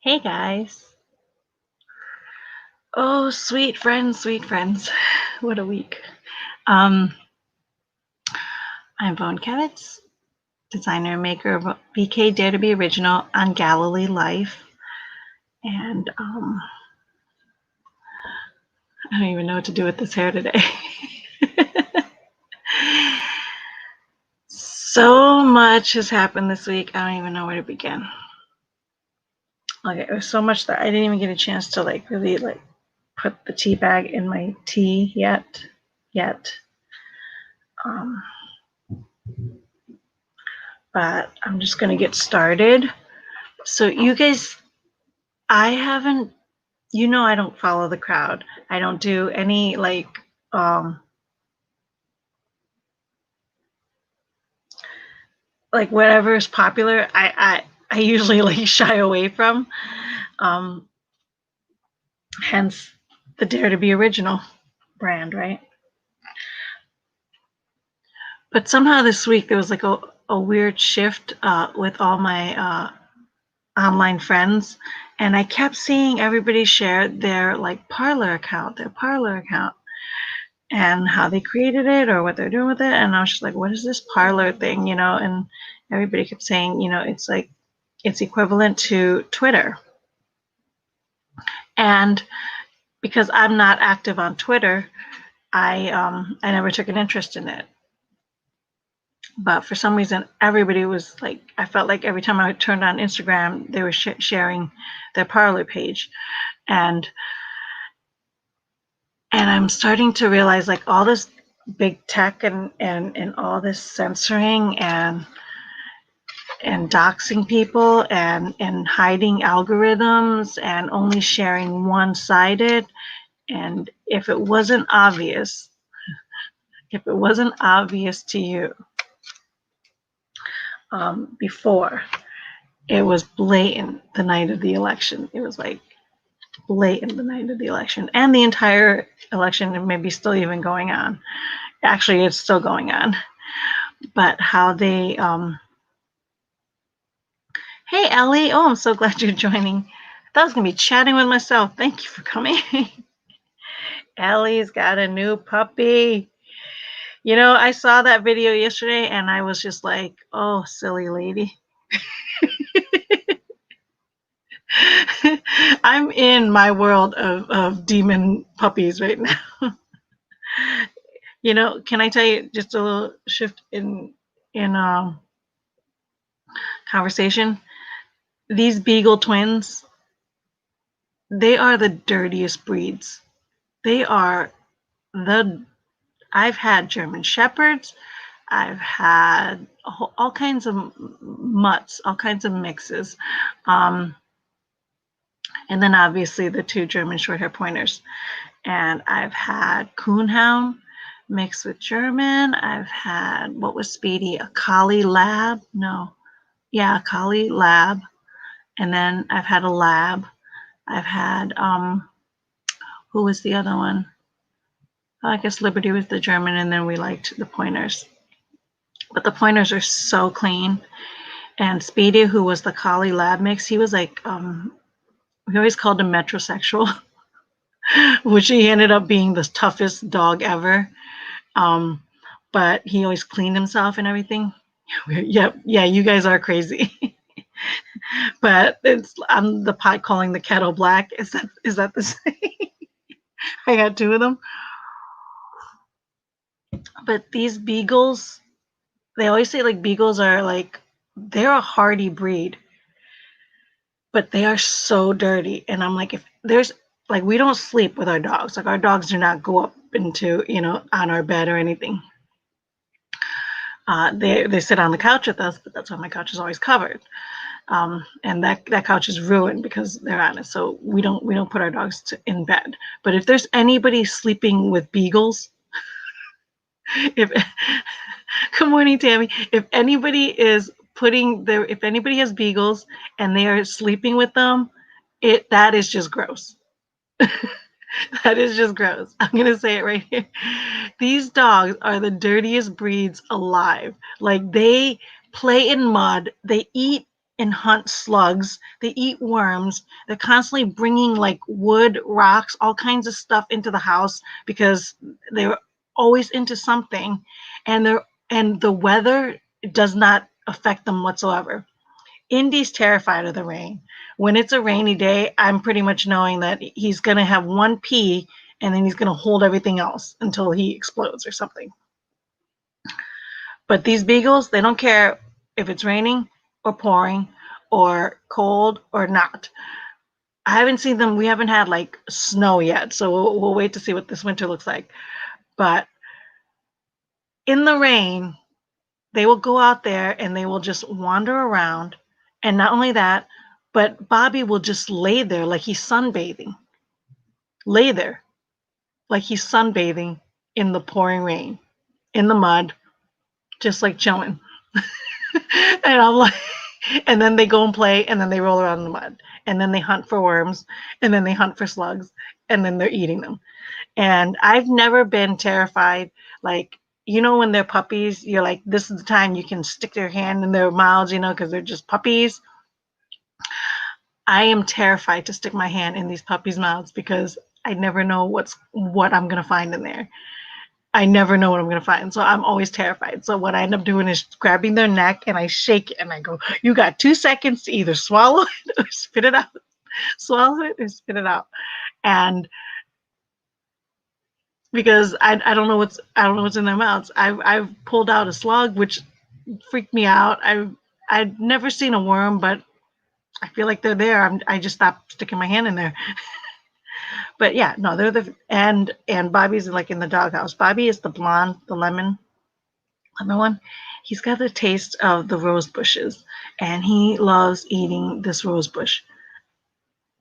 Hey guys. Oh, sweet friends, sweet friends. What a week. I'm Vaughn Kevitz, designer and maker of BK Dare to Be Original on Galileolife. And I don't even know what to do with this hair today. So much has happened this week. I don't even know where to begin. Okay, there's so much that I didn't even get a chance to really put the tea bag in my tea yet. But I'm just gonna get started. So you guys, I haven't, I don't follow the crowd. I don't do any whatever is popular. I usually shy away from. Um, Hence the Dare to Be Original brand, right? But somehow this week there was a weird shift with all my online friends, and I kept seeing everybody share their Parlor account, and how they created it or what they're doing with it. And I was just like, what is this Parlor thing, And everybody kept saying, it's equivalent to Twitter. And because I'm not active on Twitter, I never took an interest in it. But for some reason, everybody was I felt like every time I turned on Instagram, they were sharing their Parlor page. And I'm starting to realize all this big tech and all this censoring and doxing people and hiding algorithms and only sharing one-sided. And if it wasn't obvious to you before, it was blatant the night of the election. It was blatant the night of the election, and the entire election, and maybe still even going on. Actually, it's still going on. But how they hey Ellie, oh, I'm so glad you're joining. I thought I was gonna be chatting with myself. Thank you for coming. Ellie's got a new puppy. I saw that video yesterday and I was just like, oh, silly lady. I'm in my world of demon puppies right now. Can I tell you just a little shift in conversation? These Beagle twins, they are the dirtiest breeds. They are I've had German Shepherds. I've had all kinds of mutts, all kinds of mixes. And then obviously the two German Shorthair Pointers. And I've had Coonhound mixed with German. I've had, what was Speedy? A Collie Lab? No. Yeah, a Collie Lab. And then I've had a Lab. I've had, who was the other one? I guess Liberty was the German, and then we liked the Pointers. But the Pointers are so clean. And Speedy, who was the Collie Lab mix, he was we always called him metrosexual, which he ended up being the toughest dog ever. But he always cleaned himself and everything. Yeah, you guys are crazy. But I'm the pot calling the kettle black. Is that the same? I got two of them. But these beagles, they always say beagles are they're a hardy breed, but they are so dirty. And I'm like, if there's we don't sleep with our dogs. Our dogs do not go up into on our bed or anything. They sit on the couch with us, but that's why my couch is always covered. And that couch is ruined because they're on it. So we don't put our dogs in bed. But if there's anybody sleeping with beagles, good morning, Tammy. If anybody has beagles and they are sleeping with them, that is just gross. That is just gross. I'm going to say it right here. These dogs are the dirtiest breeds alive. They play in mud. They eat and hunt slugs. They eat worms. They're constantly bringing like wood, rocks, all kinds of stuff into the house because they're always into something, and the weather does not affect them whatsoever. Indy's terrified of the rain. When it's a rainy day, I'm pretty much knowing that he's going to have one pee and then he's going to hold everything else until he explodes or something. But these beagles, they don't care if it's raining or pouring or cold or not. I haven't seen them. We haven't had like snow yet, so we'll wait to see what this winter looks like. But in the rain, they will go out there and they will just wander around. And not only that, but Bobby will just lay there like he's sunbathing. Lay there like he's sunbathing in the pouring rain, in the mud, just like chilling. And I'm like, and then they go and play, and then they roll around in the mud, and then they hunt for worms, and then they hunt for slugs, and then they're eating them. And I've never been terrified. Like, when they're puppies, you're like, this is the time you can stick your hand in their mouths, because they're just puppies. I am terrified to stick my hand in these puppies' mouths because I never know what I'm gonna find in there. I never know what I'm gonna find, so I'm always terrified. So what I end up doing is grabbing their neck and I shake it and I go, "You got 2 seconds to either swallow it or spit it out. Swallow it or spit it out." And because I don't know what's in their mouths. I've pulled out a slug, which freaked me out. I'd never seen a worm, but I feel like they're there. I just stopped sticking my hand in there. But yeah, no, they're and Bobby's like in the doghouse. Bobby is the blonde, the lemon one. He's got the taste of the rose bushes, and he loves eating this rose bush.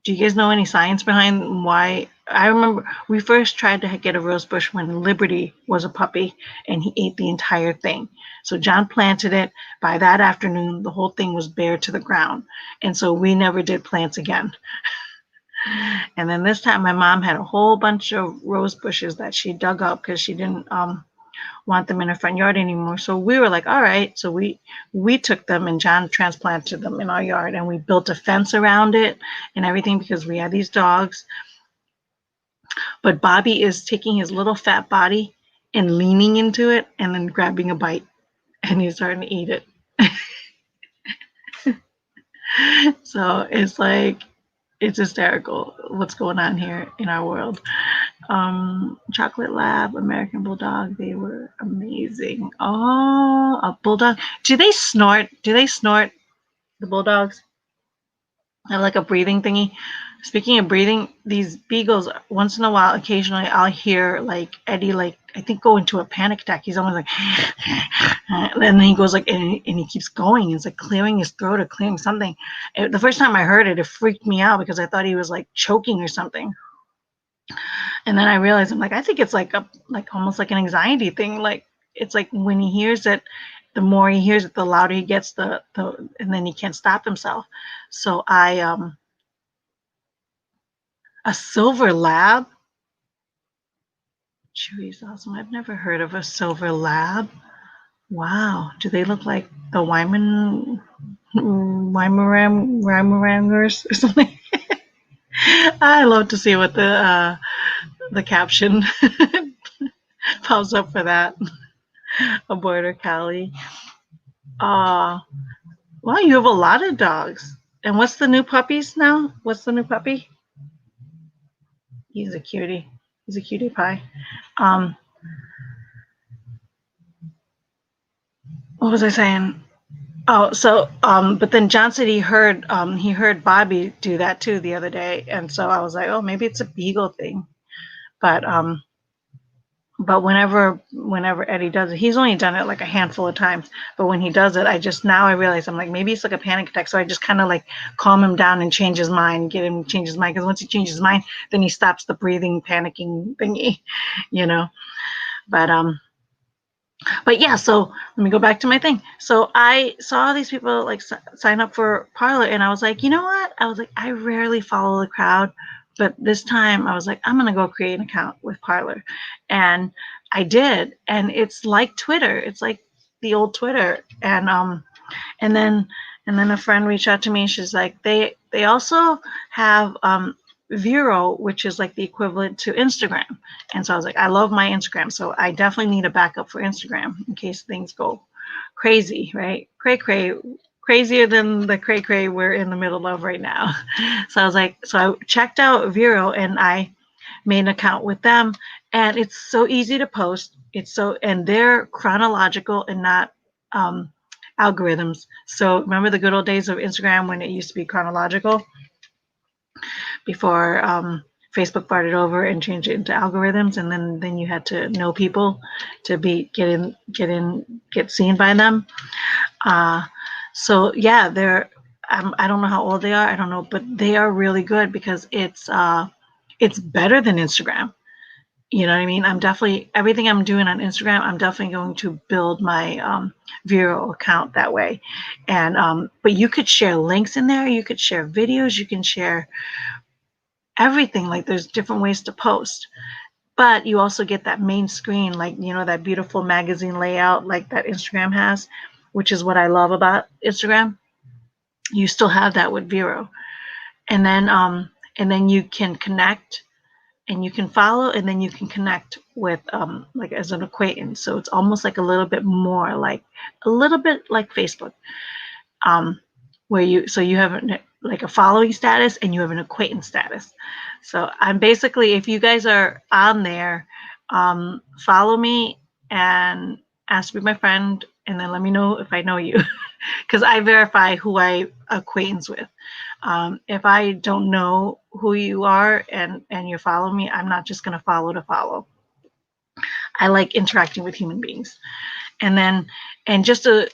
Do you guys know any science behind why? I remember we first tried to get a rose bush when Liberty was a puppy, and he ate the entire thing. So John planted it. By that afternoon, the whole thing was bare to the ground, and so we never did plants again. And then this time, my mom had a whole bunch of rose bushes that she dug up because she didn't want them in her front yard anymore. So we were like, all right. So we took them, and John transplanted them in our yard, and we built a fence around it and everything because we had these dogs. But Bobby is taking his little fat body and leaning into it and then grabbing a bite, and he's starting to eat it. So it's like, it's hysterical what's going on here in our world. Chocolate Lab, American Bulldog, they were amazing. Oh, a bulldog. Do they snort? The bulldogs? Have like a breathing thingy. Speaking of breathing, these beagles, once in a while, occasionally, I'll hear like Eddie, like I think, go into a panic attack. He's almost like, and then he goes like, and he keeps going. It's like clearing his throat or clearing something. The first time I heard it, it freaked me out because I thought he was like choking or something. And then I realized, I'm like, I think it's like almost like an anxiety thing. Like it's like when he hears it, the more he hears it, the louder he gets, and then he can't stop himself. So a silver lab. Chewy's awesome. I've never heard of a silver lab. Wow. Do they look like the Weimarangers or something? I love to see what the caption pops up for that. A border collie. Wow, you have a lot of dogs. And what's the new puppies now? What's the new puppy? He's a cutie. He's a cutie pie. What was I saying? Oh, so but then John said he heard Bobby do that too the other day, and so I was like, oh, maybe it's a beagle thing. But whenever Eddie does it, he's only done it like a handful of times. But when he does it, I realize I'm like, maybe it's like a panic attack. So I just kind of like calm him down and change his mind, get him to change his mind. Because once he changes his mind, then he stops the breathing, panicking thingy, you know. But yeah, so let me go back to my thing. So I saw these people like sign up for Parlor, and I was like, you know what? I was like, I rarely follow the crowd, but this time I was like, I'm gonna go create an account with Parlor, and I did, and it's like Twitter. It's like the old Twitter, and then And then a friend reached out to me, and she's like, they also have Vero, which is like the equivalent to Instagram. And so I was like, I love my Instagram, so I definitely need a backup for Instagram in case things go crazy, right? Crazier than the cray we're in the middle of right now. So I was like, so I checked out Vero, and I made an account with them, and it's so easy to post. And they're chronological and not algorithms. So remember the good old days of Instagram when it used to be chronological before Facebook brought it over and changed it into algorithms, and then you had to know people to get seen by them. So yeah, I don't know how old they are. I don't know, but they are really good because it's better than Instagram. You know what I mean? I'm definitely everything I'm doing on Instagram. I'm definitely going to build my Vero account that way. And but you could share links in there. You could share videos. You can share everything. Like there's different ways to post. But you also get that main screen, like that beautiful magazine layout, like that Instagram has, which is what I love about Instagram. You still have that with Vero, and then you can connect and you can follow, and then you can connect with like as an acquaintance. So it's almost like a little bit like Facebook, where you have like a following status and you have an acquaintance status. So I'm basically, if you guys are on there, follow me and ask to be my friend, and then let me know if I know you, because I verify who I acquaintance with. If I don't know who you are and you follow me, I'm not just going to follow to follow. I like interacting with human beings. And just a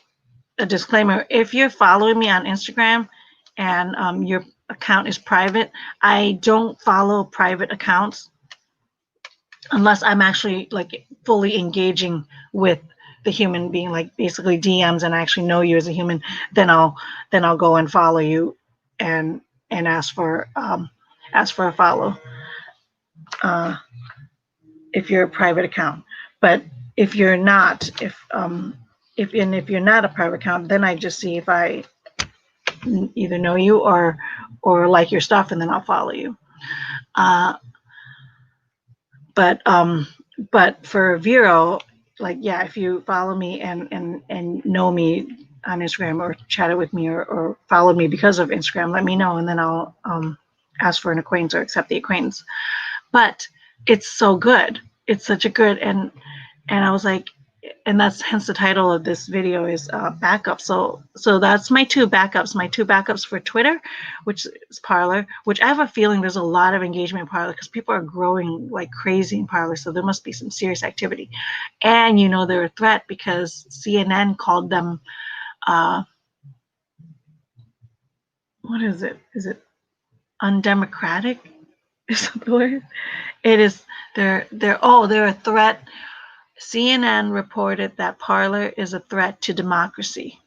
disclaimer, if you're following me on Instagram and your account is private, I don't follow private accounts unless I'm actually like fully engaging with the human being, like basically DMs, and I actually know you as a human. Then I'll go and follow you and ask for a follow if you're a private account. But if you're not, if you're not a private account, then I just see if I either know you or like your stuff, and then I'll follow you. Uh, but for Vero, like yeah, if you follow me and know me on Instagram or chatted with me or followed me because of Instagram, let me know, and then I'll ask for an acquaintance or accept the acquaintance. But it's so good. It's such a good, and I was like, and that's hence the title of this video is backup. So that's my two backups for Twitter, which is Parlor, which I have a feeling there's a lot of engagement in Parlor because people are growing like crazy in Parlor, so there must be some serious activity. And they're a threat because CNN called them what is it undemocratic? Is that the word? It is. They're a threat. CNN reported that Parler is a threat to democracy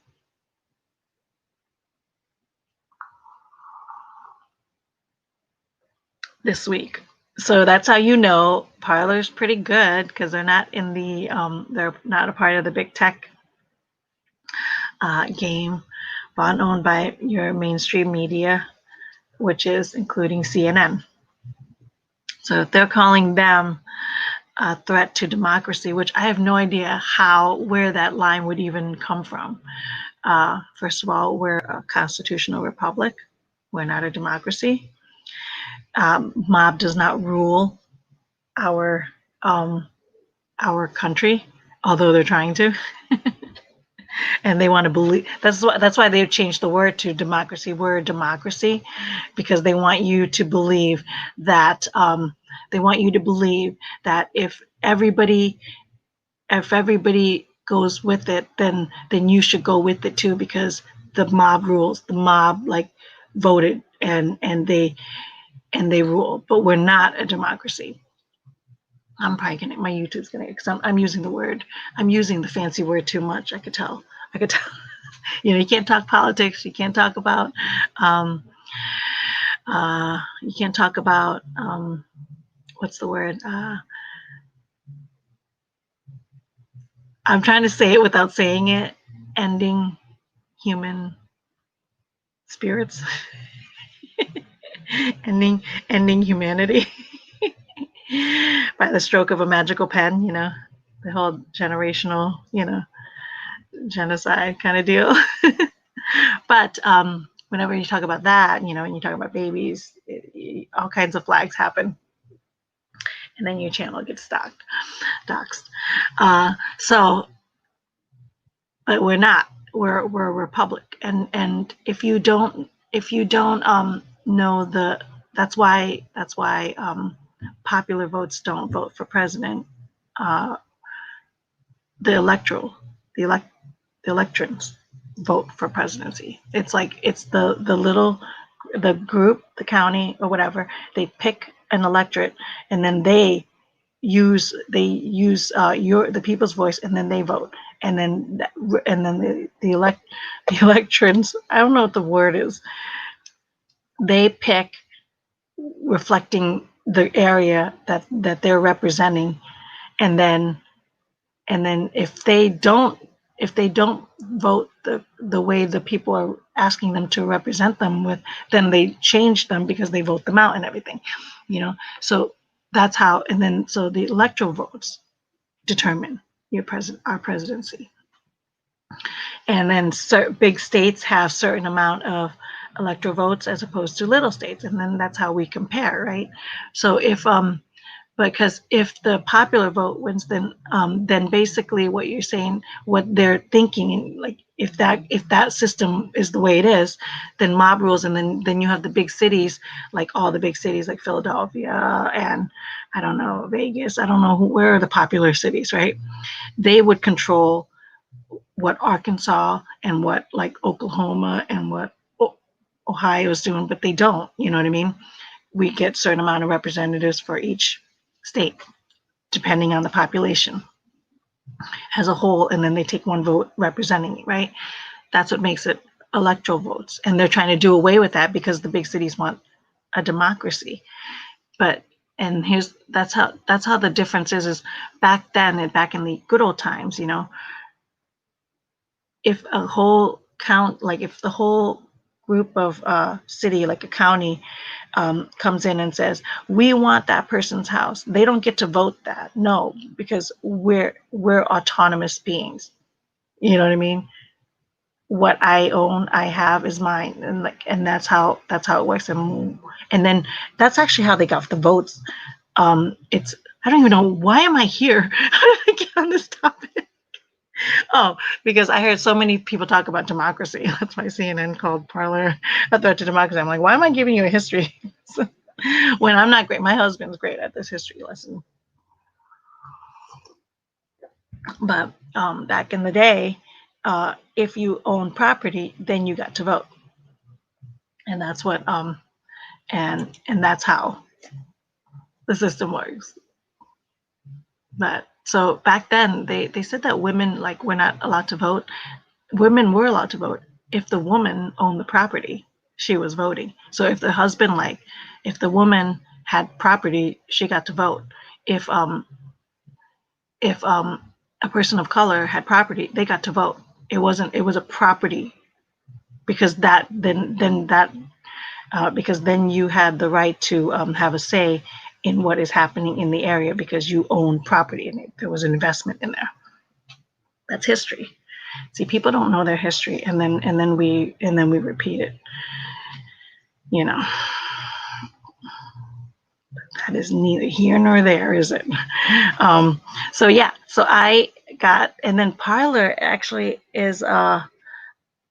this week. So that's how you know Parler's pretty good, because they're not they're not a part of the big tech game, bought owned by your mainstream media, which is including CNN. So if they're calling them a threat to democracy, which I have no idea where that line would even come from. First of all, we're a constitutional republic. We're not a democracy. Mob does not rule our country, although they're trying to. And they want to believe that's why they've changed the word to democracy. We're a democracy because they want you to believe that if everybody goes with it, then you should go with it too, because the mob rules. The mob voted and they rule. But we're not a democracy. I'm probably gonna my YouTube's gonna, because I'm using the fancy word too much. I could tell. You can't talk politics. You can't talk about what's the word? I'm trying to say it without saying it. Ending human spirits, ending humanity by the stroke of a magical pen, the whole generational, genocide kind of deal. But whenever you talk about that, and you talk about babies, all kinds of flags happen. And then your channel gets doxxed. So, but we're not. We're a republic, and if you don't know that's why popular votes don't vote for president. The electoral, the electrons vote for presidency. It's like it's the group, the county or whatever. They pick an electorate, and then they use the people's voice, and then they vote, and then the electrons. I don't know what the word is. They pick reflecting the area that they're representing, and then if they don't vote the way the people are asking them to represent them with, then they change them because they vote them out and everything, so that's how. And then so the electoral votes determine our presidency. And then big states have certain amount of electoral votes as opposed to little states, and then that's how we compare, right? So because if the popular vote wins, then basically what you're saying, what they're thinking, like if that system is the way it is, then mob rules, and then you have the big cities, like all the big cities like Philadelphia and I don't know, Vegas, I don't know where are the popular cities, right? They would control what Arkansas and what like Oklahoma and what Ohio is doing, but they don't, you know what I mean? We get certain amount of representatives for each state, depending on the population as a whole, and then they take one vote representing it, right? That's what makes it electoral votes, and they're trying to do away with that because the big cities want a democracy. But that's how the difference is back then and back in the good old times, if a whole if the whole group of city, like a county, comes in and says, we want that person's house, they don't get to vote that. No, because we're autonomous beings. You know what I mean? What I own, I have is mine, and that's how it works. And then that's actually how they got the votes. It's I don't even know, why am I here? How did I get on this topic? Oh, because I heard so many people talk about democracy. That's why CNN called Parlor a threat to democracy. I'm like, why am I giving you a history when I'm not great? My husband's great at this history lesson. But back in the day, if you own property, then you got to vote, and that's what and that's how the system works. But so back then, they said that women were not allowed to vote. Women were allowed to vote if the woman owned the property. She was voting. So if the husband, if the woman had property, she got to vote. If a person of color had property, they got to vote. It was a property, because because then you had the right to have a say in what is happening in the area, because you own property and there was an investment in there. That's history. See, people don't know their history, and then we repeat it. That is neither here nor there, is it? So yeah, so I got, and then Parlor actually is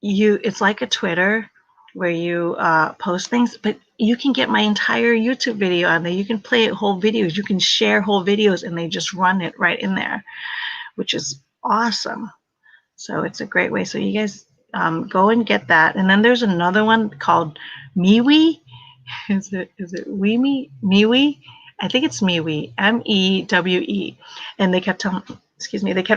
it's like a Twitter where you post things, but you can get my entire YouTube video on there. You can play whole videos, you can share whole videos, and they just run it right in there, which is awesome. So it's a great way. So you guys go and get that. And then there's another one called MeWe. Is it MeWe? I think it's MeWe, MEWE. And they kept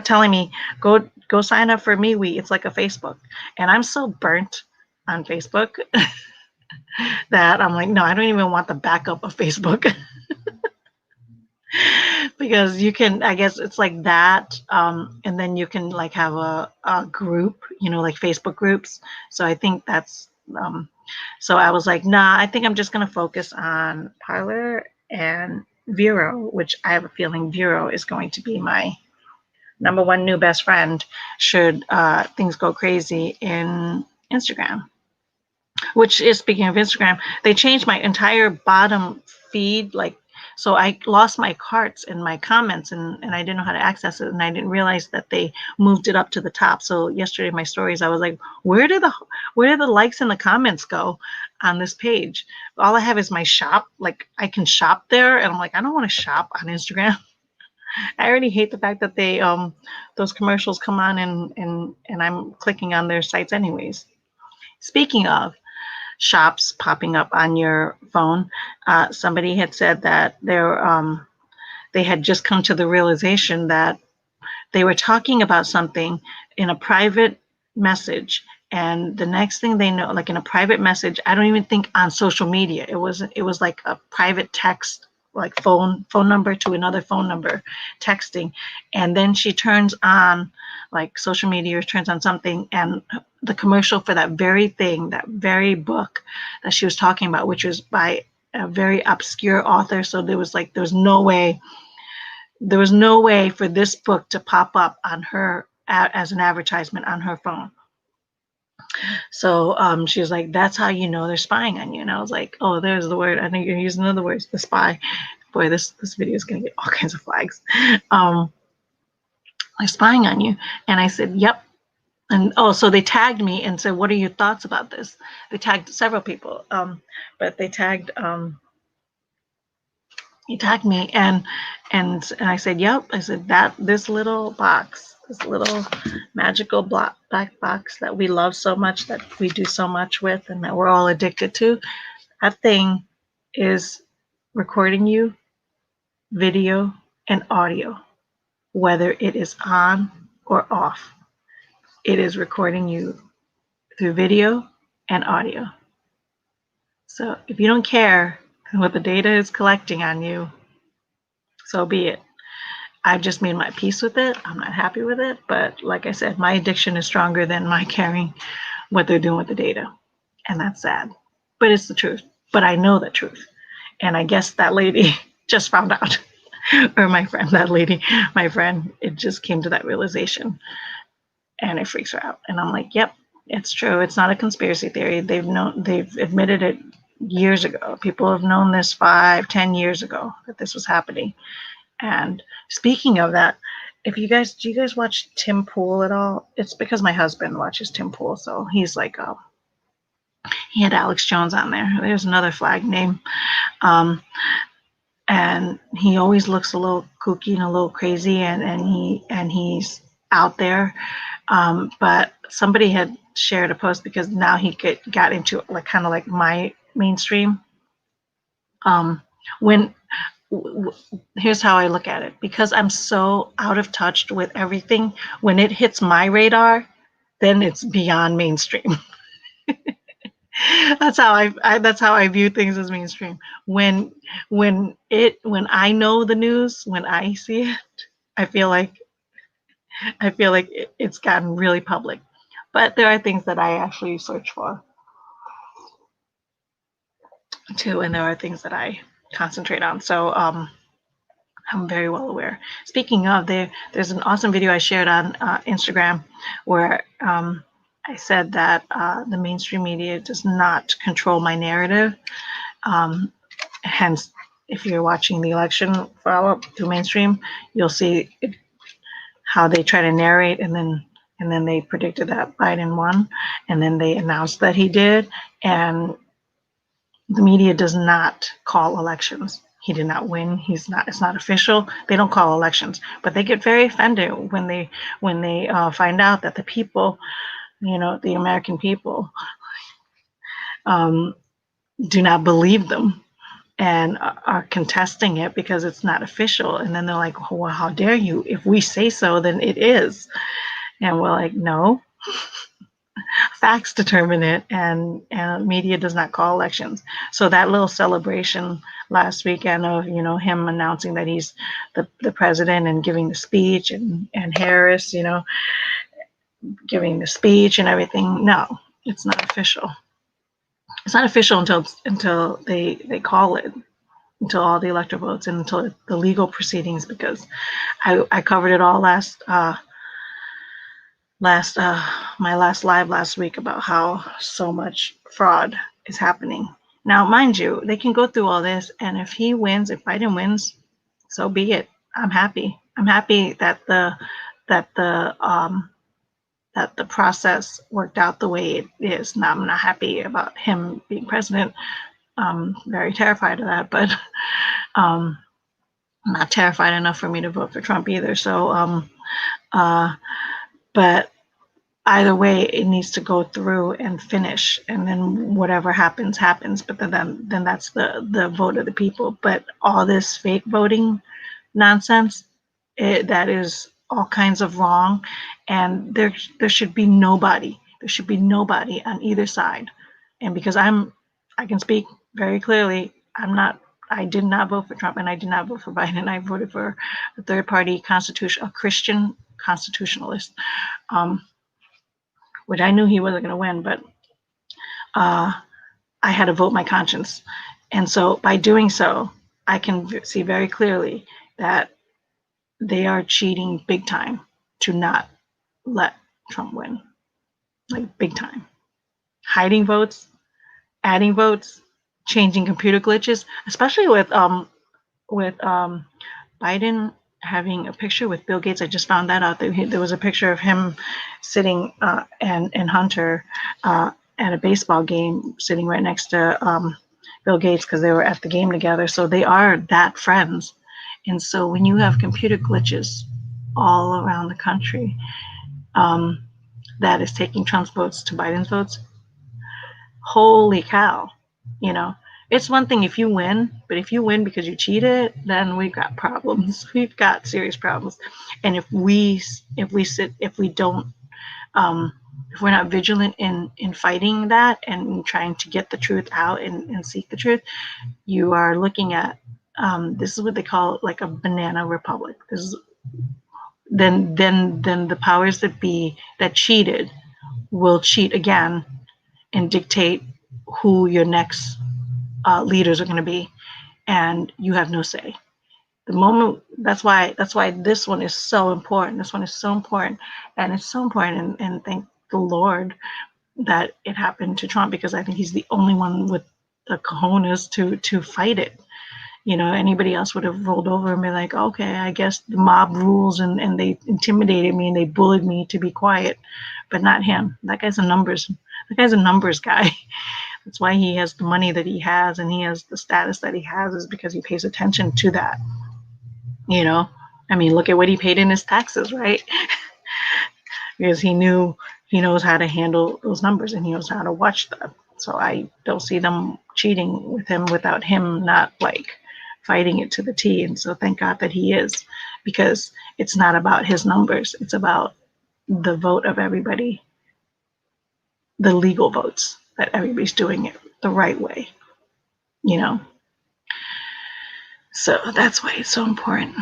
telling me, go sign up for MeWe. It's like a Facebook. And I'm so burnt on Facebook that I'm like, no, I don't even want the backup of Facebook. Because you can, I guess it's like that, and then you can have a group, like Facebook groups. So I think that's So I was like, nah, I think I'm just going to focus on Parlor and Vero, which I have a feeling Vero is going to be my number one new best friend should things go crazy in Instagram. Which is, speaking of Instagram, they changed my entire bottom feed. Like, so I lost my carts and my comments, and I didn't know how to access it, and I didn't realize that they moved it up to the top. So yesterday, my stories, I was like, where do the likes and the comments go on this page? All I have is my shop. Like, I can shop there, and I'm like, I don't want to shop on Instagram. I already hate the fact that they those commercials come on, and I'm clicking on their sites anyways. Speaking of shops popping up on your phone, somebody had said that they had just come to the realization that they were talking about something in a private message, and the next thing they know, like in a private message, I don't even think on social media, it was like a private text, like phone number to another phone number texting, and then she turns on like social media, or turns on something, and the commercial for that very thing, that very book that she was talking about, which was by a very obscure author, so there was no way for this book to pop up on her as an advertisement on her phone. So she was like, that's how you know they're spying on you. And I was like, oh, there's the word. I know you're using another word, the spy. Boy, this video is going to get all kinds of flags. They're spying on you. And I said, yep. And so they tagged me and said, what are your thoughts about this? They tagged several people, but they tagged he tagged me, and I said, yep. I said that this little box, this little magical black box that we love so much, that we do so much with, and that we're all addicted to, that thing is recording you, video and audio, whether it is on or off. It is recording you through video and audio. So if you don't care what the data is collecting on you, so be it. I've just made my peace with it. I'm not happy with it. But like I said, my addiction is stronger than my caring what they're doing with the data. And that's sad. But it's the truth. But I know the truth. And I guess that lady just found out. Or my friend, my friend, it just came to that realization. And it freaks her out. And I'm like, yep, it's true. It's not a conspiracy theory. They've admitted it years ago. People have known this 5-10 years ago that this was happening. And speaking of that, do you guys watch Tim Pool at all? It's because my husband watches Tim Pool, so he's like, he had Alex Jones on there. There's another flag name, and he always looks a little kooky and a little crazy, and he's out there. But somebody had shared a post because now he got into like kind of like my mainstream. Here's how I look at it. Because I'm so out of touch with everything, when it hits my radar, then it's beyond mainstream. That's how I view things as mainstream. When I know the news, when I see it, I feel like it's gotten really public. But there are things that I actually search for too, and there are things that I concentrate on. So I'm very well aware. Speaking of, there's an awesome video I shared on Instagram where I said that the mainstream media does not control my narrative. Hence, if you're watching the election follow-up through mainstream, you'll see how they try to narrate, and then they predicted that Biden won, and then they announced that he did, and the media does not call elections. He did not win. It's not official. They don't call elections, but they get very offended when they find out that the people, the American people, do not believe them and are contesting it because it's not official. And then they're like, well, how dare you? If we say so, then it is. And we're like, no. Facts determine it, and media does not call elections. So that little celebration last weekend of him announcing that he's the president and giving the speech, and Harris giving the speech and everything, no, it's not official. It's not official until they call it, until all the electoral votes and until the legal proceedings, because I covered it all last my last live last week about how so much fraud is happening. Now, mind you, they can go through all this, and if Biden wins, so be it. I'm happy. I'm happy that that the um, the process worked out the way it is. Now, I'm not happy about him being president. I'm very terrified of that, but um, not terrified enough for me to vote for Trump either. So, but either way, it needs to go through and finish, and then whatever happens, happens. But then that's the vote of the people. But all this fake voting nonsense, that is all kinds of wrong, and there should be nobody. There should be nobody on either side. And because I can speak very clearly. I did not vote for Trump, and I did not vote for Biden. I voted for a third party a Christian constitutionalist, um, which I knew he wasn't going to win, but uh, I had to vote my conscience. And so by doing so, I can see very clearly that they are cheating big time to not let Trump win, like big time. Hiding votes, adding votes, changing computer glitches, especially with Biden having a picture with Bill Gates. I just found that out. There was a picture of him sitting and Hunter at a baseball game, sitting right next to Bill Gates, because they were at the game together. So they are that friends. And so when you have computer glitches all around the country, um, that is taking Trump's votes to Biden's votes, holy cow, you know, it's one thing if you win, but if you win because you cheated, then we've got problems. We've got serious problems. And if we don't, if we're not vigilant in fighting that and trying to get the truth out and seek the truth, you are looking at, this is what they call like a banana republic. This is then the powers that be that cheated will cheat again and dictate who your next leaders are going to be, and you have no say. The moment that's why this one is so important. This one is so important, and it's so important. And thank the Lord that it happened to Trump, because I think he's the only one with the cojones to fight it. You know, anybody else would have rolled over and been like, okay, I guess the mob rules, and they intimidated me and they bullied me to be quiet, but not him. That guy's a numbers guy. That's why he has the money that he has, and he has the status that he has, is because he pays attention to that. You know, I mean, look at what he paid in his taxes, right? Because he knows how to handle those numbers, and he knows how to watch them. So I don't see them cheating with him without him not like fighting it to the T. And so thank God that he is, because it's not about his numbers. It's about the vote of everybody, the legal votes, that everybody's doing it the right way, you know? So that's why it's so important.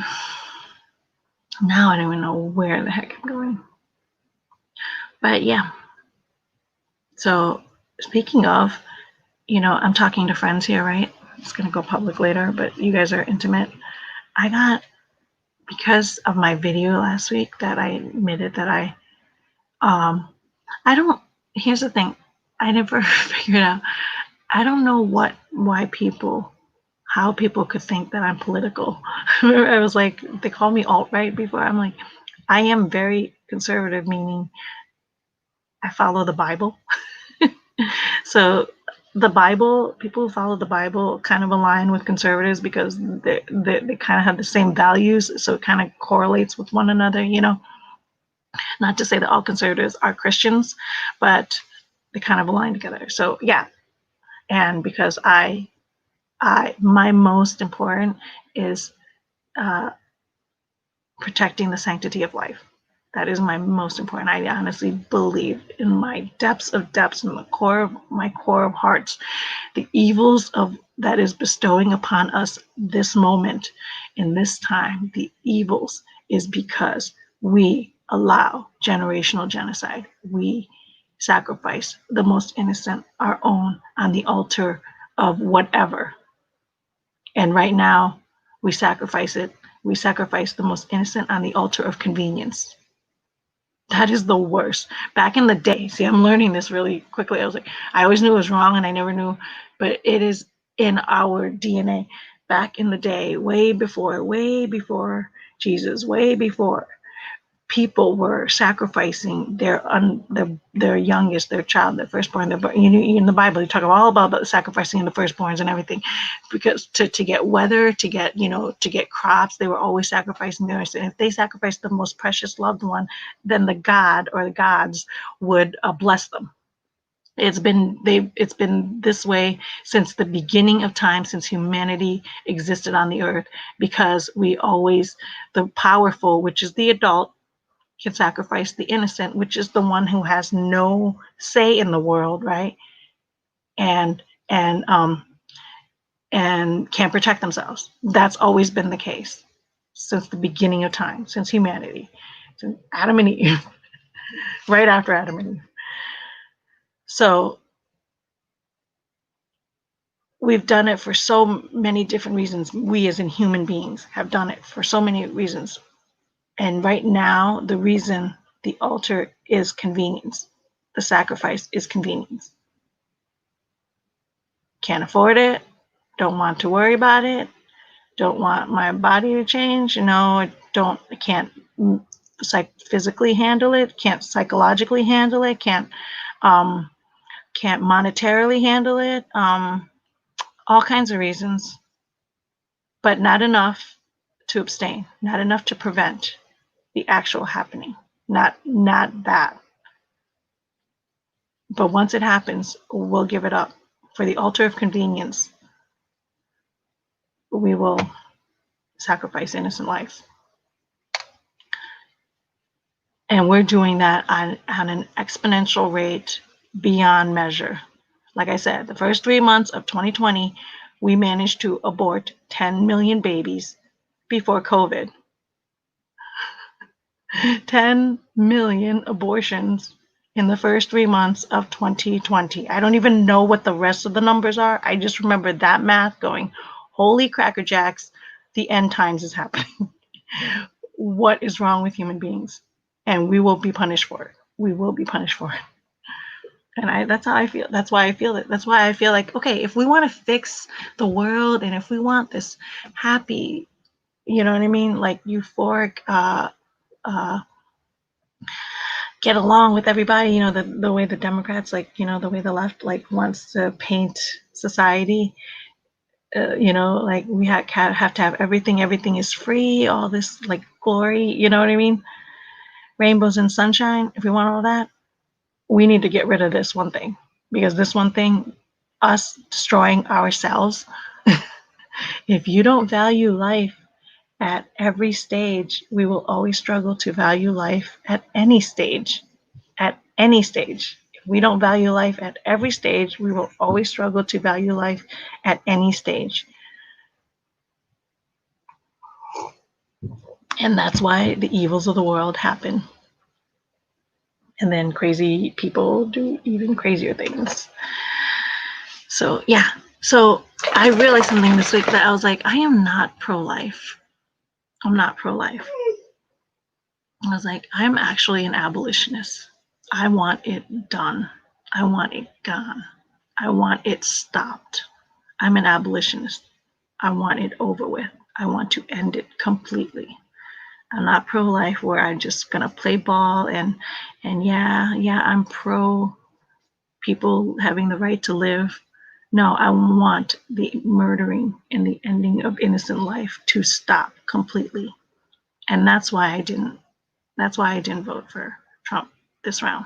Now I don't even know where the heck I'm going. But yeah. So speaking of, I'm talking to friends here, right? It's going to go public later, but you guys are intimate. Because of my video last week that I admitted that here's the thing. I never figured out, I don't know how people could think that I'm political. I was like, they called me alt-right before. I'm like, I am very conservative, meaning I follow the Bible. So the Bible, people who follow the Bible kind of align with conservatives because they kind of have the same values. So it kind of correlates with one another, not to say that all conservatives are Christians, but they kind of align together. So yeah. And because my most important is protecting the sanctity of life. That is my most important. I honestly believe in my depths, in the core of my core of hearts, the evils of that is bestowing upon us this moment in this time. The evils is because we allow generational genocide. We sacrifice the most innocent, our own, on the altar of whatever. And right now, we sacrifice it. We sacrifice the most innocent on the altar of convenience. That is the worst. Back in the day, see, I'm learning this really quickly. I was like, I always knew it was wrong and I never knew, but it is in our DNA. Back in the day, way before Jesus, way before, people were sacrificing their youngest, their child, their firstborn. In the Bible, you talk all about sacrificing the firstborns and everything, because to get weather, to get crops, they were always sacrificing theirs. And if they sacrificed the most precious loved one, then the god or the gods would bless them. It's been this way since the beginning of time, since humanity existed on the earth, because the powerful, which is the adult, can sacrifice the innocent, which is the one who has no say in the world, right? And and um and can't protect themselves. That's always been the case since the beginning of time, since humanity, since Adam and Eve, right after Adam and Eve. So we've done it for so many different reasons. We as in human beings have done it for so many reasons. And right now, the reason the altar is convenience. The sacrifice is convenience. Can't afford it, don't want to worry about it, don't want my body to change, I can't physically handle it, can't psychologically handle it, can't monetarily handle it, all kinds of reasons, but not enough to abstain, not enough to prevent the actual happening, not that. But once it happens, we'll give it up. For the altar of convenience, we will sacrifice innocent lives. And we're doing that on an exponential rate beyond measure. Like I said, the first 3 months of 2020, we managed to abort 10 million babies before COVID. 10 million abortions in the first 3 months of 2020. I don't even know what the rest of the numbers are. I just remember that math going, holy cracker jacks, the end times is happening. What is wrong with human beings? And we will be punished for it. We will be punished for it. And that's how I feel. That's why I feel it. That's why I feel like, okay, if we want to fix the world and if we want this happy, you know what I mean? Like euphoric, get along with everybody, the way the Democrats, the way the left, wants to paint society, we have to have everything is free, all this glory, you know what I mean? Rainbows and sunshine. If we want all that, we need to get rid of this one thing, because this one thing, us destroying ourselves, if you don't value life at every stage, we will always struggle to value life at any stage. At any stage. If we don't value life at every stage, we will always struggle to value life at any stage. And that's why the evils of the world happen. And then crazy people do even crazier things. So, yeah. So I realized something this week that I was like, I am not pro-life. I'm not pro-life. I was like, I'm actually an abolitionist. I want it done. I want it gone. I want it stopped. I'm an abolitionist. I want it over with. I want to end it completely. I'm not pro-life where I'm just gonna play ball and yeah, I'm pro people having the right to live. No, I want the murdering and the ending of innocent life to stop completely. And that's why I didn't vote for Trump this round.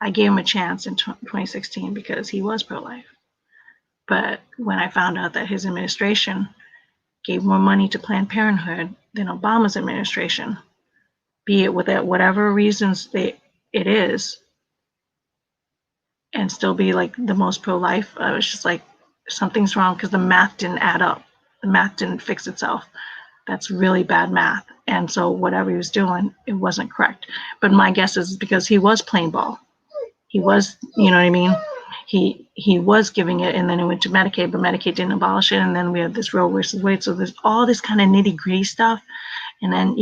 I gave him a chance in 2016 because he was pro-life. But when I found out that his administration gave more money to Planned Parenthood than Obama's administration, be it with whatever reasons it is, and still be the most pro-life, I was just like, something's wrong, because the math didn't add up. The math didn't fix itself. That's really bad math. And so whatever he was doing, it wasn't correct. But my guess is because he was playing ball. He was, you know what I mean? He was giving it, and then it went to Medicaid, but Medicaid didn't abolish it, and then we have this Roe versus Wade. So there's all this kind of nitty gritty stuff, and then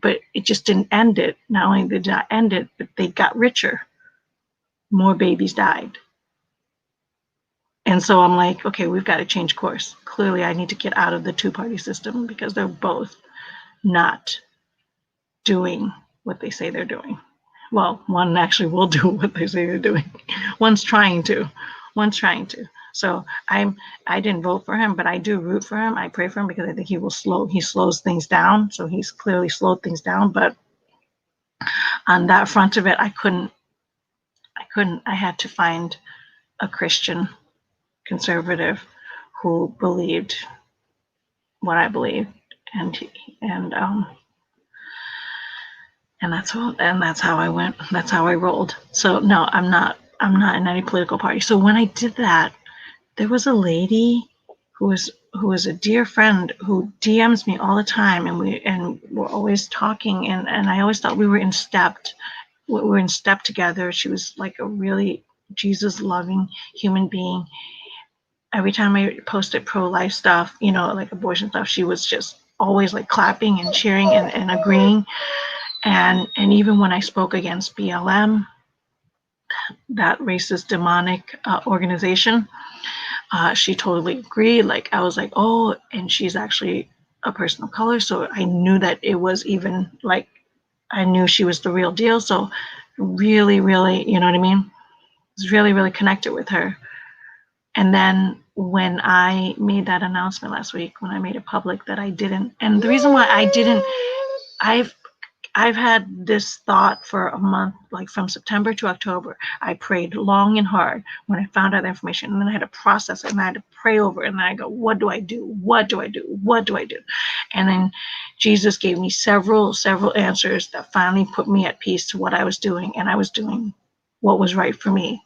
but it just didn't end it. Not only did it not end it, but they got richer. More babies died. And so I'm like, okay, we've got to change course. Clearly, I need to get out of the two-party system because they're both not doing what they say they're doing. Well, one actually will do what they say they're doing. One's trying to. So I didn't vote for him, but I do root for him. I pray for him because I think he slows things down. So he's clearly slowed things down. But on that front of it, I had to find a Christian conservative who believed what I believed, and that's how I went. That's how I rolled. So no, I'm not in any political party. So when I did that, there was a lady who was a dear friend who DMs me all the time, and we're always talking, and I always thought we were in step. We were in step together. She was like a really Jesus loving human being. Every time I posted pro-life stuff, like abortion stuff, she was just always like clapping and cheering and agreeing. And even when I spoke against BLM, that racist demonic organization, she totally agreed. Like I was like, oh, and she's actually a person of color, so I knew that it was even like I knew she was the real deal. So really, really, you know what I mean? I was really, really connected with her. And then when I made that announcement last week, when I made it public that I didn't, and the reason why I didn't, I've had this thought for a month, like from September to October. I prayed long and hard when I found out the information, and then I had to process it, and I had to pray over it, and I go, what do I do? What do I do? What do I do? And then Jesus gave me several answers that finally put me at peace to what I was doing, and I was doing what was right for me.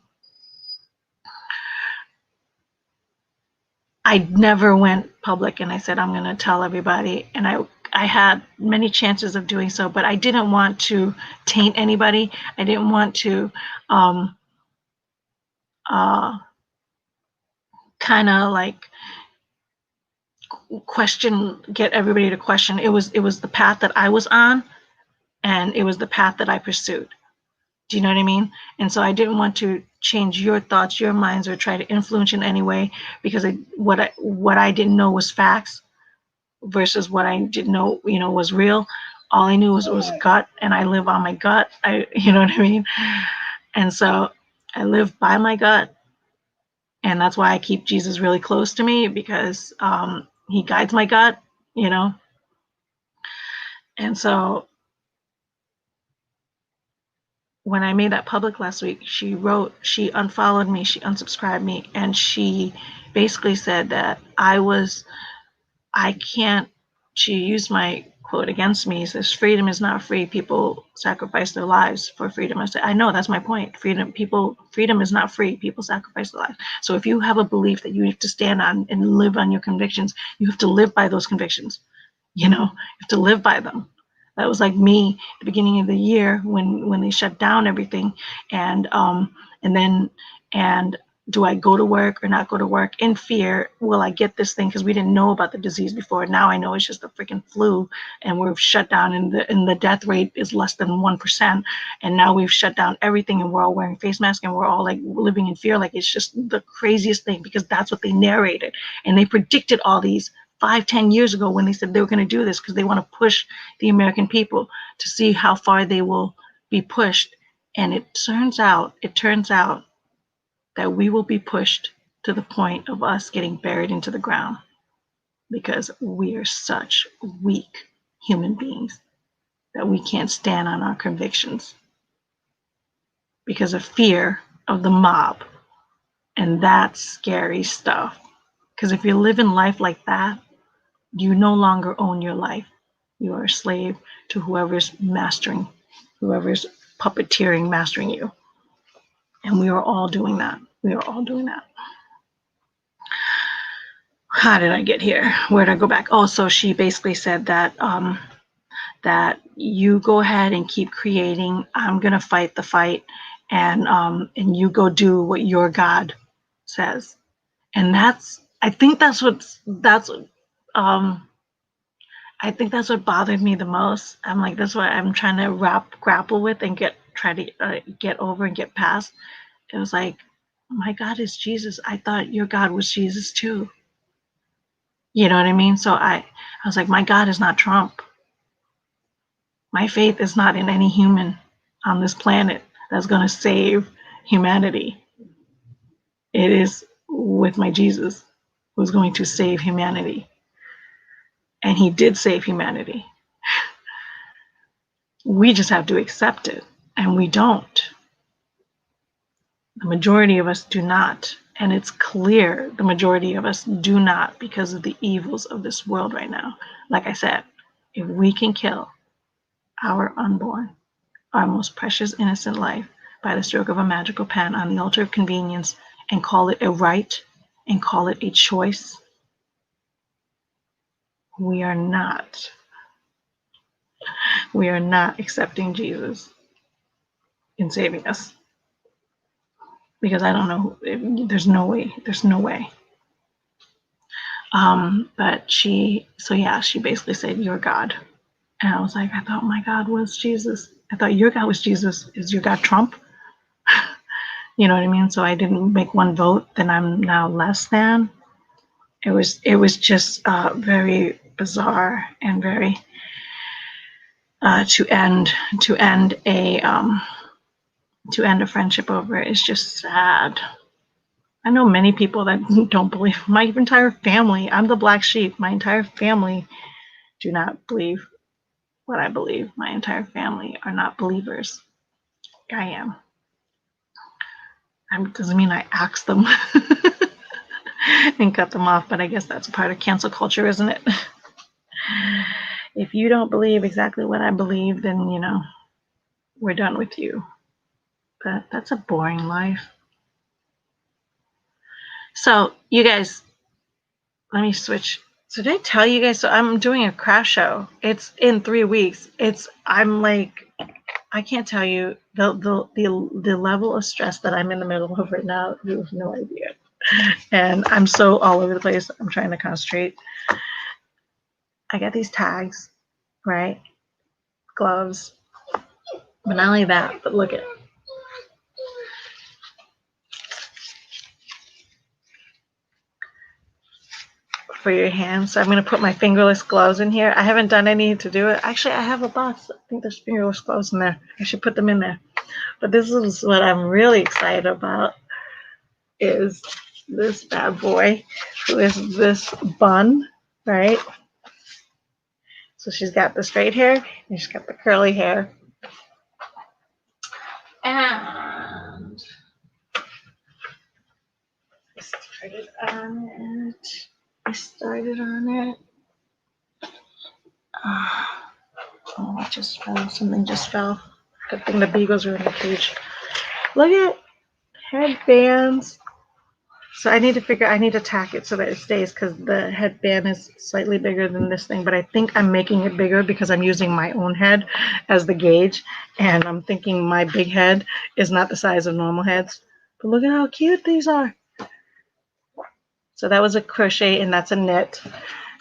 I never went public and I said, I'm going to tell everybody. And I had many chances of doing so, but I didn't want to taint anybody. I didn't want to kind of like get everybody to question. It was the path that I was on, and it was the path that I pursued. Do you know what I mean? And so I didn't want to change your thoughts, your minds, or try to influence in any way, because what I didn't know was facts versus what I didn't know, was real. All I knew was gut, and I live on my gut. You know what I mean? And so I live by my gut, and that's why I keep Jesus really close to me, because he guides my gut, And so when I made that public last week, she unfollowed me, she unsubscribed me, and she basically said that she used my quote against me. Says, freedom is not free. People sacrifice their lives for freedom. I said, I know, that's my point. Freedom is not free. People sacrifice their lives. So if you have a belief that you have to stand on and live on your convictions, you have to live by those convictions. You have to live by them. That was like me at the beginning of the year when they shut down everything, and do I go to work or not go to work in fear? Will I get this thing? Because we didn't know about the disease before. Now I know it's just a freaking flu, and we're shut down, and the death rate is less than 1%. And now we've shut down everything, and we're all wearing face masks, and we're all like living in fear. Like, it's just the craziest thing, because that's what they narrated, and they predicted all these 5-10 years ago when they said they were going to do this, because they want to push the American people to see how far they will be pushed. And it turns out that we will be pushed to the point of us getting buried into the ground, because we are such weak human beings that we can't stand on our convictions because of fear of the mob. And that's scary stuff, because if you're living life like that, you no longer own your life. You are a slave to whoever's puppeteering, mastering you. And we are all doing that. How did I get here? Where did I go back? Oh, so she basically said that that you go ahead and keep creating. I'm going to fight the fight, and you go do what your God says. And I think that's what bothered me the most. I'm like, that's what I'm trying to grapple with and try to get over and get past. It was like, my God is Jesus. I thought your God was Jesus too. You know what I mean? So I was like, my God is not Trump. My faith is not in any human on this planet that's going to save humanity. It is with my Jesus who's going to save humanity. And he did save humanity. We just have to accept it, and we don't. The majority of us do not, and it's clear the majority of us do not because of the evils of this world right now. Like I said, if we can kill our unborn, our most precious innocent life by the stroke of a magical pen on the altar of convenience and call it a right and call it a choice, we are not accepting Jesus in saving us. Because I don't know, there's no way. But she basically said, "Your God." And I was like, I thought my God was Jesus. I thought your God was Jesus. Is your God Trump? You know what I mean? So I didn't make one vote, then I'm now less than. It was just very bizarre and very to end a friendship over it is just sad. I know many people that don't believe. My entire family, I'm the black sheep. My entire family do not believe what I believe. My entire family are not believers. I am. Doesn't mean I axe them and cut them off, but I guess that's a part of cancel culture, isn't it? If you don't believe exactly what I believe, then, we're done with you. But that's a boring life. So, you guys, let me switch. So did I tell you guys? So I'm doing a craft show. It's in 3 weeks. I'm like, I can't tell you the level of stress that I'm in the middle of right now. You have no idea. And I'm so all over the place. I'm trying to concentrate. I got these tags, right? Gloves. But not only that, but look at it. For your hands. So I'm going to put my fingerless gloves in here. I haven't done any to do it. Actually, I have a box. I think there's fingerless gloves in there. I should put them in there. But this is what I'm really excited about is this bad boy, who is this bun, right? So she's got the straight hair and she's got the curly hair. And I started on it. Oh, it just fell. Something just fell. Good thing the beagles are in the cage. Look at headbands. So I need to tack it so that it stays because the headband is slightly bigger than this thing, but I think I'm making it bigger because I'm using my own head as the gauge, and I'm thinking my big head is not the size of normal heads. But look at how cute these are. So that was a crochet and that's a knit.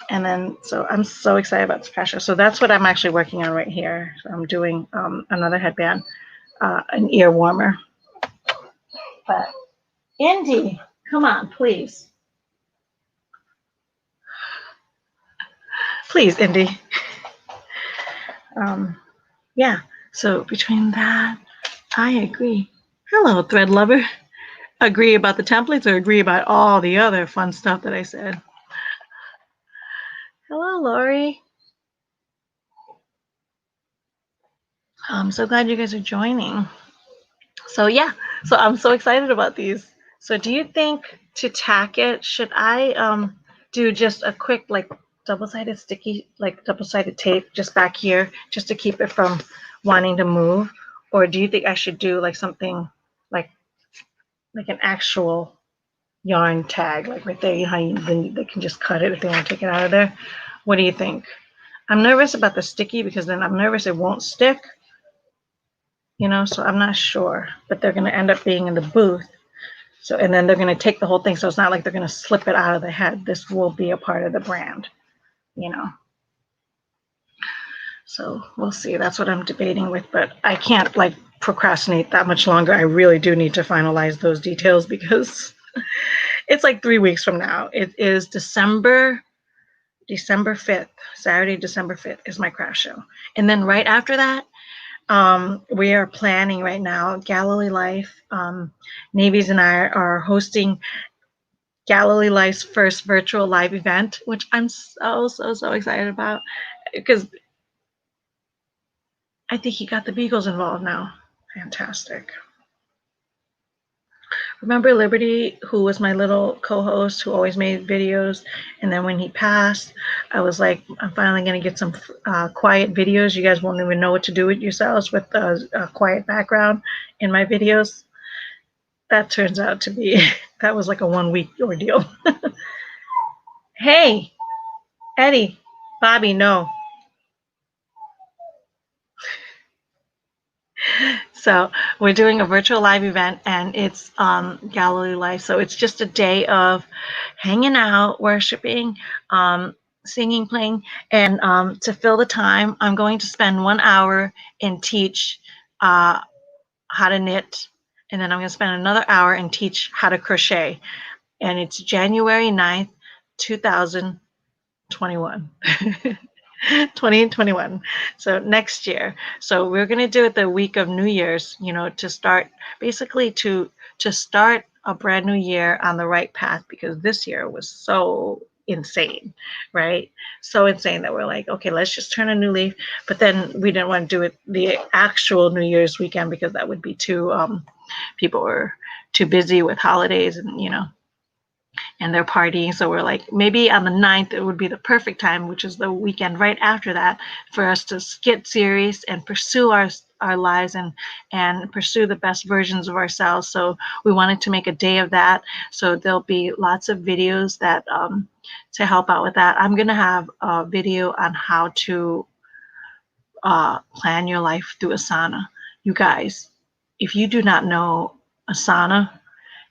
And then, so I'm so excited about this pressure. So that's what I'm actually working on right here. So I'm doing another headband, an ear warmer. But Indy, come on, please. Please, Indy. Yeah, so between that, I agree. Hello, thread lover. Agree about the templates or agree about all the other fun stuff that I said? Hello, Lori. I'm so glad you guys are joining. So yeah, so I'm so excited about these. So do you think to tack it, should I do just a quick double-sided sticky, double-sided tape just back here just to keep it from wanting to move? Or do you think I should do something like an actual yarn tag, right there, then they can just cut it if they want to take it out of there? What do you think? I'm nervous about the sticky because then I'm nervous it won't stick. so I'm not sure, but they're going to end up being in the booth. So, and then they're going to take the whole thing. So it's not like they're going to slip it out of the head. This will be a part of the brand, you know. So we'll see. That's what I'm debating with, but I can't like procrastinate that much longer. I really do need to finalize those details because it's like 3 weeks from now. It is December 5th, Saturday, December 5th is my craft show. And then right after that, we are planning right now, galileolife, Navies and I are hosting galileolife's first virtual live event, which I'm so excited about because I think he got the Beagles involved now. Fantastic. Remember Liberty, who was my little co-host who always made videos, and then when he passed, I was like, I'm finally going to get some quiet videos. You guys won't even know what to do with yourselves with a quiet background in my videos. That turns out to be, that was like a 1 week ordeal. Hey, Eddie, Bobby, no. So we're doing a virtual live event, and it's Galilee Life. So it's just a day of hanging out, worshiping, singing, playing, and to fill the time, I'm going to spend 1 hour and teach how to knit, and then I'm going to spend another hour and teach how to crochet. And it's January 9th, 2021. 2021. So next year. So we're going to do it the week of New Year's, to start basically to start a brand new year on the right path, because this year was so insane, right? So insane that we're like, okay, let's just turn a new leaf. But then we didn't want to do it the actual New Year's weekend because that would be too, people were too busy with holidays and they're partying. So we're like, maybe on the 9th, it would be the perfect time, which is the weekend right after that, for us to get serious and pursue our lives and pursue the best versions of ourselves. So we wanted to make a day of that. So there'll be lots of videos that to help out with that. I'm going to have a video on how to plan your life through Asana. You guys, if you do not know Asana,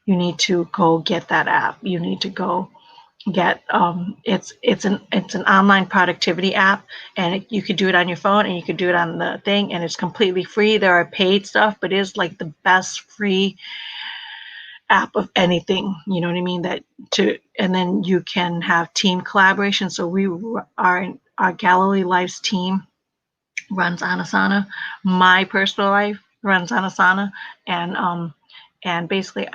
you need to go get that app. You need to go get it's an online productivity app, and you could do it on your phone and you could do it on the thing, and it's completely free. There are paid stuff, but it is like the best free app of anything, you know what I mean, and then you can have team collaboration. So our Galilee Life's team runs on Asana. My personal life runs on Asana, and basically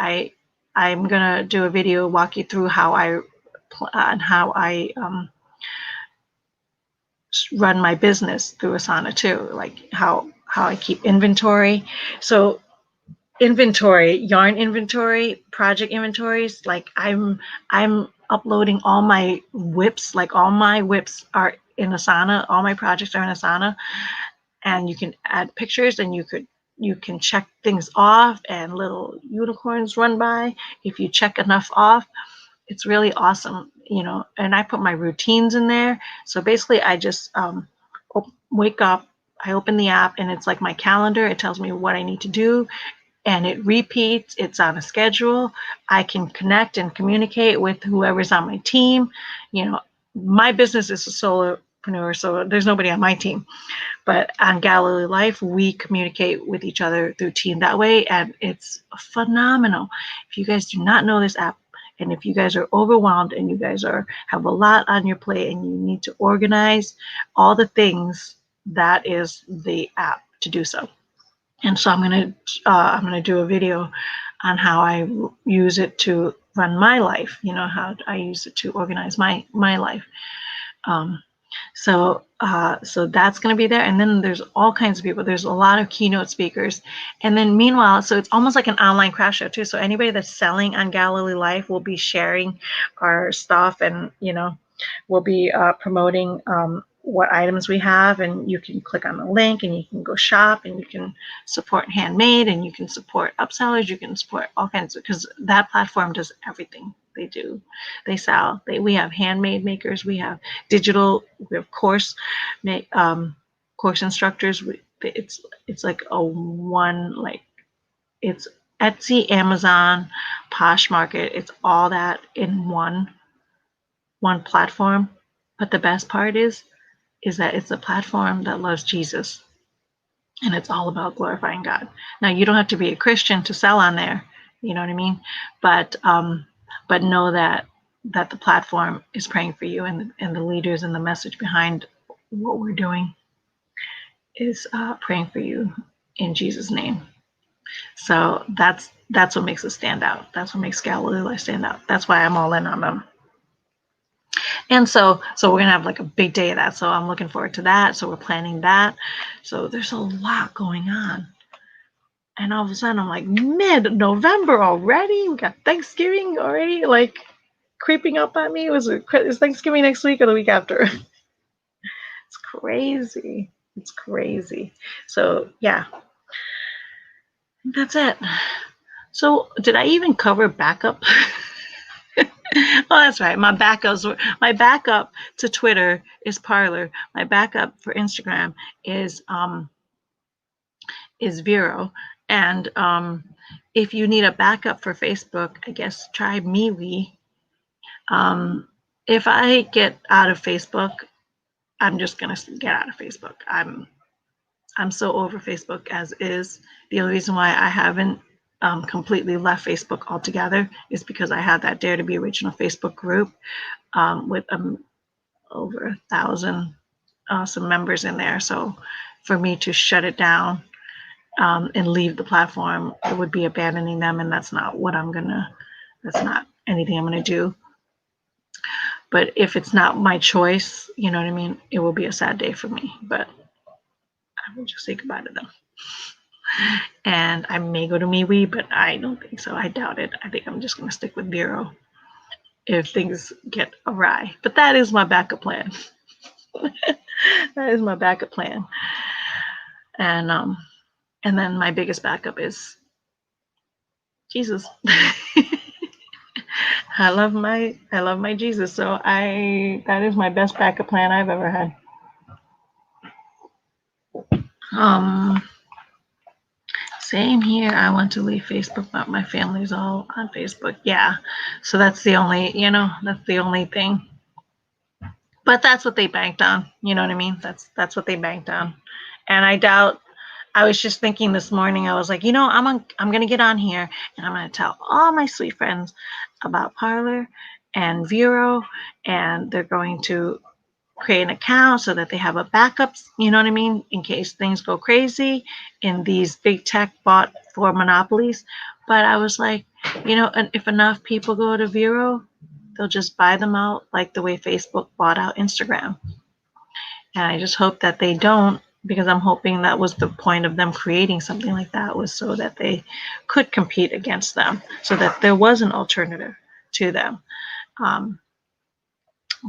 I'm gonna do a video walk you through how I run my business through Asana too, like how I keep inventory. So yarn inventory, project inventories, like I'm uploading all my whips, like all my whips are in Asana, all my projects are in Asana, and you can add pictures, and you can check things off, and little unicorns run by if you check enough off. It's really awesome, and I put my routines in there. So basically I just wake up, I open the app, and it's like my calendar. It tells me what I need to do, and it repeats. It's on a schedule. I can connect and communicate with whoever's on my team. My business is a solopreneur, so there's nobody on my team. But on Galilee Life, we communicate with each other through team that way, and it's phenomenal. If you guys do not know this app, and if you guys are overwhelmed and you guys have a lot on your plate and you need to organize all the things, that is the app to do so. And so I'm gonna do a video on how I use it to run my life. How I use it to organize my life. So that's going to be there. And then there's all kinds of people. There's a lot of keynote speakers. And then meanwhile, so it's almost like an online craft show too. So anybody that's selling on Galilee Life will be sharing our stuff, and, we'll be promoting what items we have, and you can click on the link and you can go shop, and you can support handmade, and you can support upsellers, you can support all kinds because that platform does everything. They sell. We have handmade makers. We have digital. We have course instructors. it's like a one, like, it's Etsy, Amazon, Poshmarket. It's all that in one platform. But the best part is that it's a platform that loves Jesus, and it's all about glorifying God. Now, you don't have to be a Christian to sell on there, you know what I mean? But know that the platform is praying for you, and the leaders and the message behind what we're doing is praying for you in Jesus' name. So that's what makes us stand out. That's what makes Galileolife stand out. That's why I'm all in on them. And so we're gonna have like a big day of that. So I'm looking forward to that. So we're planning that. So there's a lot going on. And all of a sudden I'm like, mid-November already? We got Thanksgiving already, like, creeping up on me. Is Thanksgiving next week or the week after? It's crazy. It's crazy. So yeah, that's it. So did I even cover backup? Oh, that's right. My backup to Twitter is Parlor. My backup for Instagram is Vero. And if you need a backup for Facebook, I guess try MeWe. If I get out of Facebook, I'm just gonna get out of Facebook. I'm so over Facebook as is. The only reason why I haven't completely left Facebook altogether is because I had that Dare to Be Original Facebook group with over 1,000 awesome members in there. So for me to shut it down and leave the platform, it would be abandoning them, and that's not anything I'm gonna do. But if it's not my choice, you know what I mean, it will be a sad day for me. But I will just say goodbye to them. And I may go to MeWe, but I don't think so. I doubt it. I think I'm just going to stick with Vero if things get awry. But that is my backup plan. That is my backup plan. And then my biggest backup is Jesus. I love my Jesus. So that is my best backup plan I've ever had. Same here. I want to leave Facebook, but my family's all on Facebook. Yeah. So that's the only thing. But that's what they banked on. You know what I mean? That's what they banked on. And I doubt. I was just thinking this morning. I was like, I'm gonna get on here and I'm gonna tell all my sweet friends about Parlor and Vero, and they're going to create an account so that they have a backup, you know what I mean, in case things go crazy in these big tech bought for monopolies. But I was like, if enough people go to Vero, they'll just buy them out like the way Facebook bought out Instagram. And I just hope that they don't, because I'm hoping that was the point of them creating something like that, was so that they could compete against them, so that there was an alternative to them.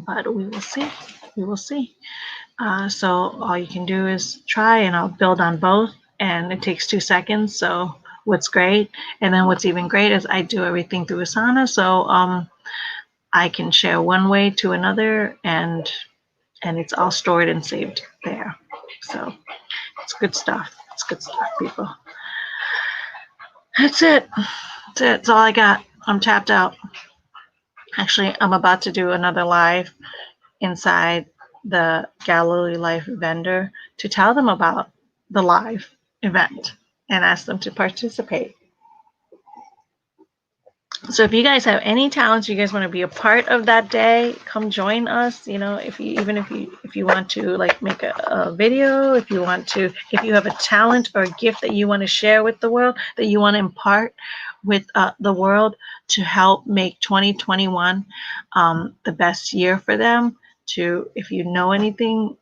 But we will see. We will see. So all you can do is try, and I'll build on both. And it takes 2 seconds. So what's great, and then what's even great is I do everything through Asana. So I can share one way to another, and it's all stored and saved there. So it's good stuff. It's good stuff, people. That's it. That's all I got. I'm tapped out. Actually, I'm about to do another live inside the Galileolife vendor to tell them about the live event and ask them to participate. So if you guys have any talents, you guys want to be a part of that day, come join us. If you want to like make a video, if you have a talent or a gift that you want to share with the world, that you want to impart with the world to help make 2021 the best year for them. If you know anything,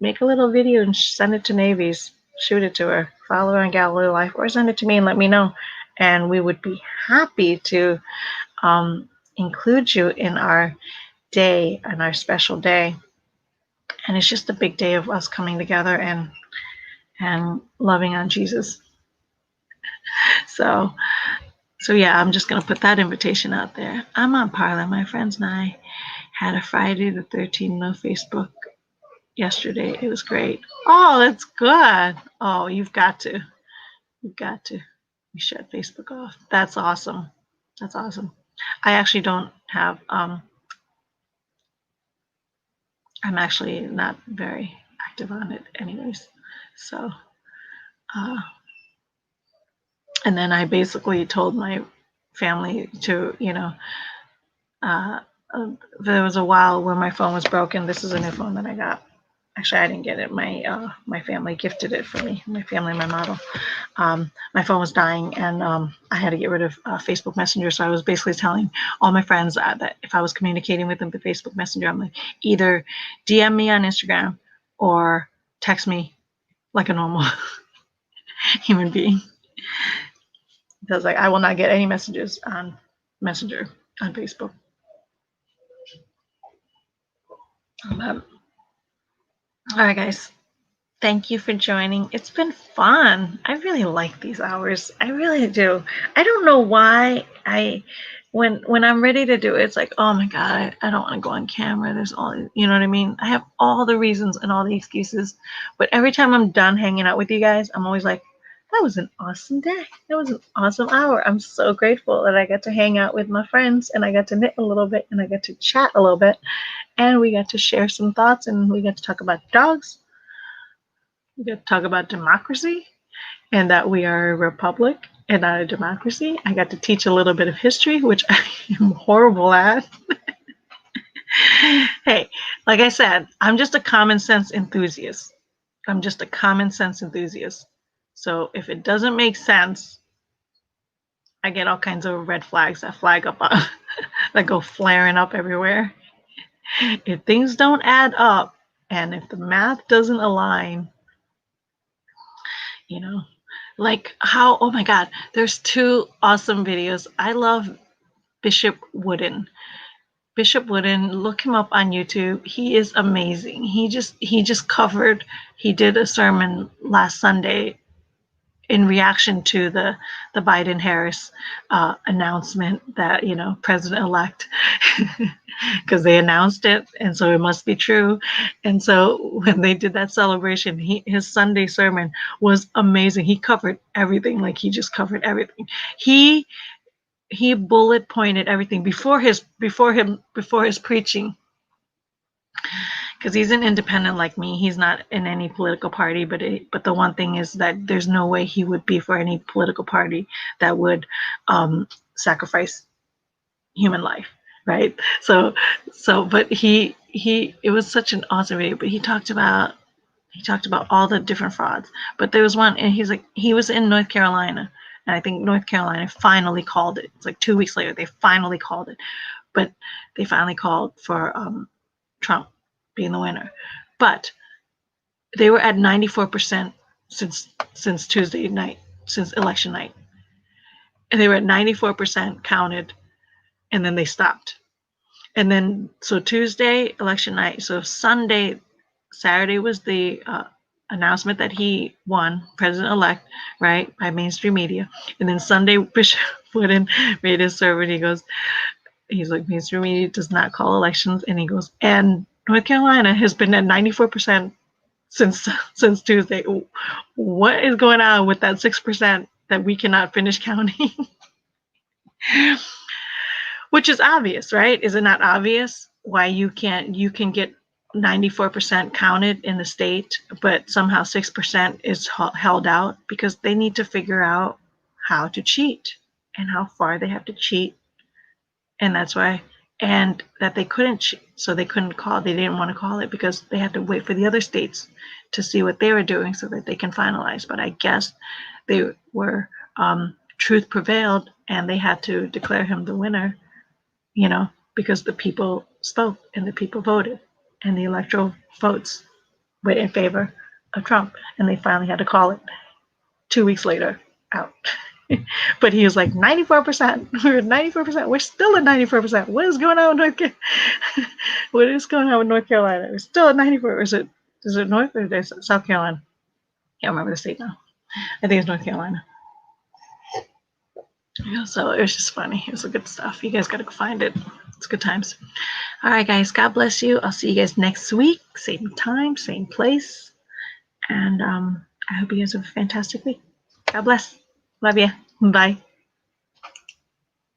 make a little video and send it to Navies. Shoot it to her. Follow her on Galileolife, or send it to me and let me know. And we would be happy to include you in our day, and our special day. And it's just a big day of us coming together and loving on Jesus. So yeah, I'm just going to put that invitation out there. I'm on Parlor. My friends and I had a Friday the 13th no Facebook yesterday. It was great. Oh, that's good. Oh, you've got to. You've got to. You shut Facebook off. That's awesome. That's awesome. I actually don't have, I'm actually not very active on it anyways. So, and then I basically told my family to, there was a while where my phone was broken. This is a new phone that I got. Actually, I didn't get it. My family gifted it for me. My family, my model. My phone was dying, and I had to get rid of Facebook Messenger. So I was basically telling all my friends that if I was communicating with them through Facebook Messenger, I'm like, either DM me on Instagram or text me like a normal human being. Because like I will not get any messages on Messenger on Facebook. All right, guys. Thank you for joining. It's been fun. I really like these hours. I really do. I don't know why when I'm ready to do it, it's like, oh my God, I don't want to go on camera. There's all, you know what I mean? I have all the reasons and all the excuses. But every time I'm done hanging out with you guys, I'm always like, that was an awesome day. That was an awesome hour. I'm so grateful that I got to hang out with my friends and I got to knit a little bit and I got to chat a little bit and we got to share some thoughts and we got to talk about dogs. We got to talk about democracy and that we are a republic and not a democracy. I got to teach a little bit of history, which I am horrible at. Hey, like I said, I'm just a common sense enthusiast. I'm just a common sense enthusiast. So if it doesn't make sense, I get all kinds of red flags that flag up, that go flaring up everywhere. If things don't add up and if the math doesn't align, like how, oh my God, there's two awesome videos. I love Bishop Wooden. Bishop Wooden, look him up on YouTube. He is amazing. He just covered, he did a sermon last Sunday in reaction to the Biden-Harris announcement that, president-elect, because they announced it, and so it must be true. And so when they did that celebration, his Sunday sermon was amazing. He covered everything, like he just covered everything. He bullet pointed everything before his preaching, because he's an independent like me. He's not in any political party, but the one thing is that there's no way he would be for any political party that would sacrifice human life, right? So but he it was such an awesome video. But he talked about all the different frauds. But there was one, and he's like, he was in North Carolina, and I think North Carolina finally called it. It's like 2 weeks later they finally called it, but they finally called for Trump being the winner. But they were at 94% since Tuesday night, since election night. And they were at 94% counted, and then they stopped. And then, so Tuesday, election night. So Saturday was the announcement that he won, president-elect, right, by mainstream media. And then Sunday, Bishop Wooden made his sermon. He's like, mainstream media does not call elections. And he goes, and North Carolina has been at 94% since Tuesday. What is going on with that 6% that we cannot finish counting? Which is obvious, right? Is it not obvious why you can get 94% counted in the state, but somehow 6% is held out? Because they need to figure out how to cheat and how far they have to cheat. And that's why, and that they couldn't cheat. So they didn't want to call it because they had to wait for the other states to see what they were doing so that they can finalize. But I guess they were, truth prevailed and they had to declare him the winner, because the people spoke and the people voted and the electoral votes went in favor of Trump, and they finally had to call it 2 weeks later out. But he was like 94%. We're at 94%. We're still at 94%. What is going on with North Carolina? What is going on with North Carolina? We're still at 94. Is it North or South Carolina? Can't remember the state now. I think it's North Carolina. So it was just funny. It was good stuff. You guys got to go find it. It's good times. All right, guys, God bless you. I'll see you guys next week, same time, same place. And I hope you guys have a fantastic week. God bless. Love you. Bye.